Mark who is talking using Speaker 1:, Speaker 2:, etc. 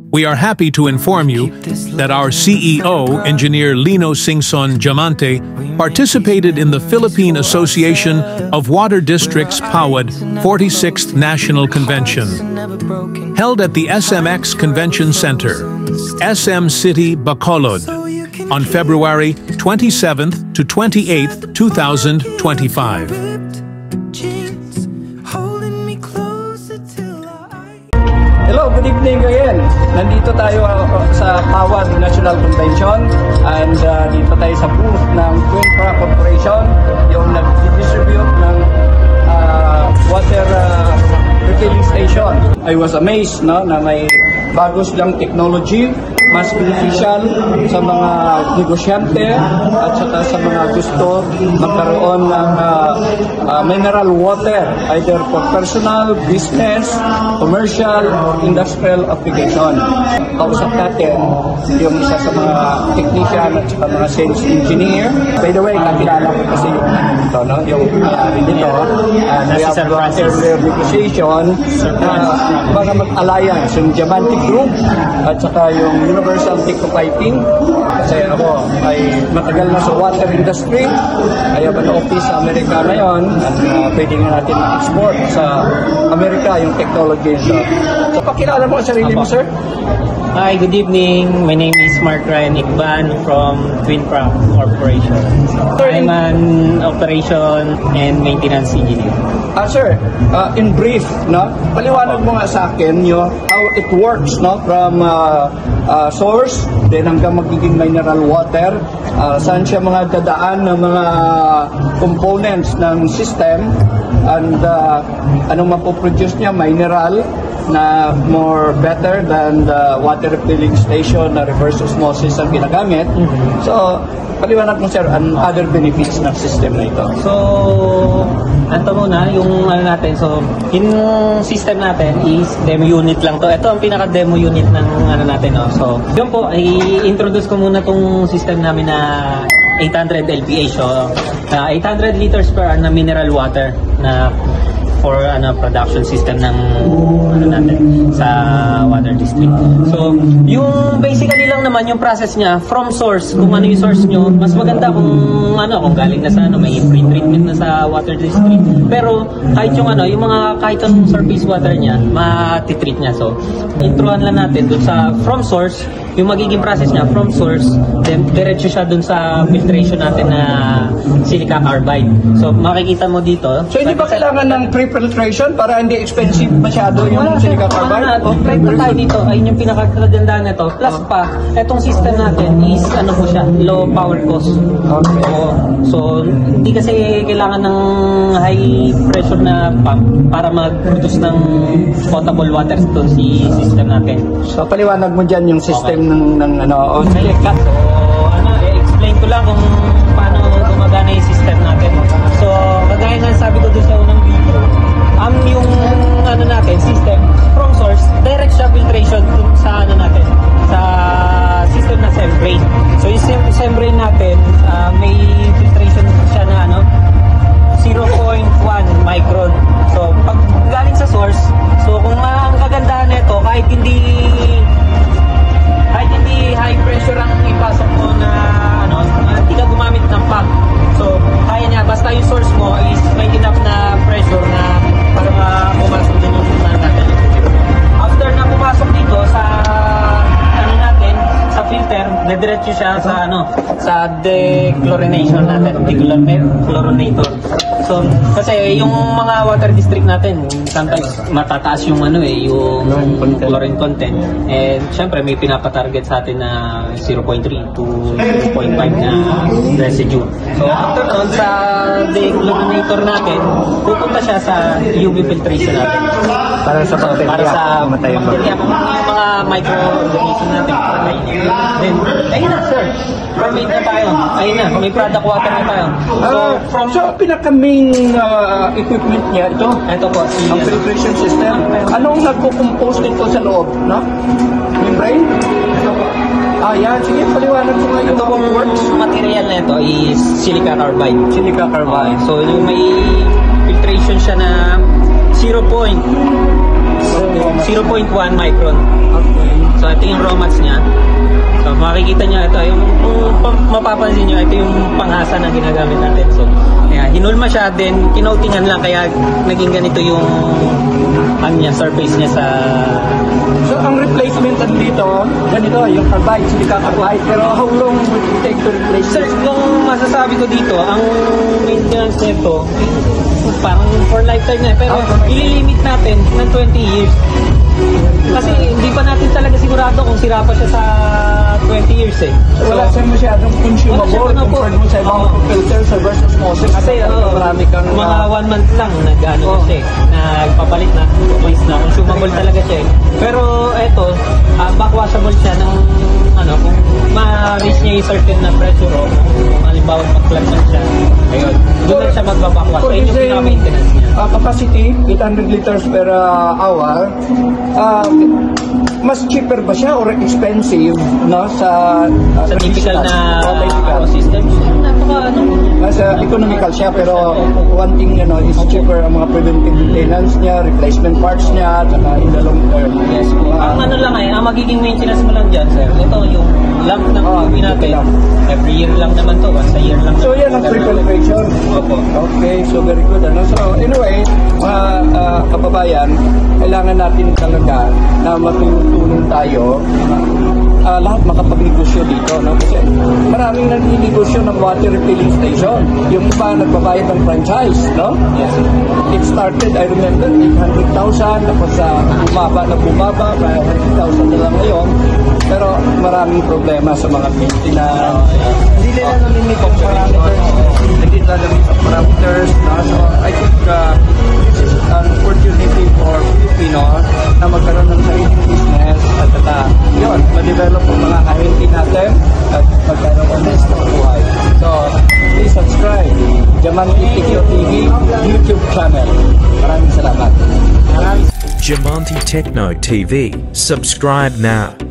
Speaker 1: We are happy to inform you that our CEO, Engineer Lino Singson Diamante, participated in the Philippine Association of Water Districts PAWAD 46th National Convention, held at the SMX Convention Center, SM City, Bacolod, on February 27th to 28th, 2025.
Speaker 2: Hello, good evening again. Nandito tayo sa PAWAD National Convention and dito tayo sa booth ng Twinpra Corporation, yung nag-distribute ng water refilling station. I was amazed na may bago silang technology, mas beneficial sa mga negosyante at saka sa mga gusto magkaroon ng mineral water either for personal, business, commercial, or industrial application. Kausap natin yung isa sa mga technician at saka mga sales engineer. By the way, nakilala ko kasi yung ito, no? Yung dito. We have earlier negotiation para mag-alliance yung Diamante Group at saka yung Universal Tico Piping. Kasi ako ay matagal na sa water industry. Kaya ba na office sa Amerika ngayon at pwede nga natin export sa Amerika yung technology nito. So pakilala mo ang sarili mo, sir?
Speaker 3: Hi, good evening. My name is Mark Ryan Igban from Twinpra Corporation. I'm an operation and maintenance engineer.
Speaker 2: Sir, in brief, no, paliwanag mo nga sa akin yung how it works, no, from source then hanggang magiging mineral water, saan siya mga dadaan ng mga components ng system and anong mapoproduce niya, mineral na more better than the water refilling station na reverse osmosis ang ginagamit. So, paliwanag mo, sir, ang other benefits ng system na ito.
Speaker 3: So, ito muna, yung ano natin. So, yung system natin is demo unit lang to. Ito ang pinaka-demo unit ng ano natin. No? So, yun po, i-introduce ko muna tong system namin na 800 LPH. So, 800 liters per hour na mineral water na for production system ng natin sa water district. So, yung basically lang naman yung process niya from source, kung ano yung source nyo, mas maganda kung galing na sa may pre-treatment na sa water district. Pero kahit yung kahit yung surface water niya, matitreat niya. So, introan lang natin dun sa from source, yung magiging process niya from source, then diretso siya dun sa filtration natin na silica carbide. So, makikita mo dito.
Speaker 2: So, hindi ba kailangan ng pre-filtration para hindi expensive masyado yung silica carbide?
Speaker 3: Right na tayo dito. Ayun yung pinakagandaan nito. Plus pa, etong system natin is low power cost. Okay. So, hindi kasi kailangan ng high pressure na pump para mag-produce ng potable water to si system natin.
Speaker 2: So, paliwanag mo dyan yung system ng
Speaker 3: sige, cut. So, i-explain ko lang kung paano gumagana yung system natin. So, kagaya nga sabi ko doon sa unang video, yung natin, system, from source, direct siya filtration sa natin, sa system na membrane. So, yung membrane natin, may filtration siya na 0.1 micron. So, pag galing sa source, so kung ang kagandahan nito, kahit hindi high pressure ang ipasok mo na hindi ka gumamit ng pump. So, kaya niya, basta yung source mo is may enough na pressure na para pumasok din yung natin. After na pumasok dito sa natin, sa filter, nadiretso siya sa dechlrination natin, dechlorinator. So, kasi yung mga water district natin, sometimes matataas yung yung chlorine content. And syempre may pinapatarget sa atin na 0.3 to 0.5 na residue. So, after nun, sa dechlorinator natin, pupunta siya sa UV filtration natin.
Speaker 2: Para sa bacteria.
Speaker 3: Para sa bacteria. Yung mga microorganism natin. Then, ayun na, sir. Permit na tayo. Ayun na, may product water na tayo.
Speaker 2: So, pinaka-main equipment niya ito? Ito po. Ang filtration system. Anong nagko-compose nito sa loob? No? Membrane? Ito po. Yan. Sige, paliwanag ko nga ito pong works.
Speaker 3: Material na ito is silica carbide.
Speaker 2: Silica carbide.
Speaker 3: So, yung may filtration siya na 0.1 micron.
Speaker 2: Okay.
Speaker 3: So ito yung raw mats niya. So makikita nyo, ito yung kung mapapansin nyo, ito yung panghasa na ginagamit natin. So ayan, hinulma siya, then kinotingan lang, kaya naging ganito yung surface niya sa...
Speaker 2: So ang replacement dito, ganito, yung carbide, silicon carbide. Pero how long would it take to replace?
Speaker 3: Sir, kung masasabi ko dito, ang maintenance nito, parang for lifetime na, pero ililimit natin ng 20 years. Kasi hindi pa natin talaga sigurado kung sira pa siya sa 20 years eh. So,
Speaker 2: wala siya masyadong consumable compared mo sa ibang filter sa versus osmosis.
Speaker 3: Kasi
Speaker 2: marami kang
Speaker 3: mga 1 month lang nag-ano siya, nagpapalit na, replace na, consumable talaga siya eh. Pero eto, backwashable siya ng kung ma-reach niya yung certain na pressure o kung halimbawa mag-plug na siya, ayun, doon na siya magbabackwash. So, yung pinaka-maintenance niya.
Speaker 2: Capacity, 800 liters per hour. Mas cheaper ba siya or expensive sa
Speaker 3: typical na system?
Speaker 2: Mas economical siya, pero one thing is cheaper ang mga preventive maintenance niya, replacement parts niya, saka in the long term.
Speaker 3: Yes. Ang ang magiging maintenance mo lang dyan, sir, ito yung lamp ng UV natin. Every year lang naman to, once a year lang.
Speaker 2: So yan ang pre-filtration.
Speaker 3: Opo.
Speaker 2: Okay, so very good. So anyway, mga kababayan, kailangan natin talaga na matulong tayo lahat makapagnegosyo dito, no? Kasi maraming nagnegosyo ng water refilling station. Yung iba nagbabayad ng franchise, no? Yes. It started, I remember, 800,000, tapos bumaba, kaya 100,000 na lang ngayon. Pero maraming problema sa mga maintenance. Hindi nila na-limit ang parameters. Hindi nila na-limit ang parameters, no? So I think this is an opportunity for Filipinos na magkaroon ng sariling business at yun, ma-develop ang mga ahente natin at magkaroon ng buhay. So, please subscribe Diamante Techno TV YouTube channel. Maraming salamat.
Speaker 4: Diamante Techno TV. Subscribe now.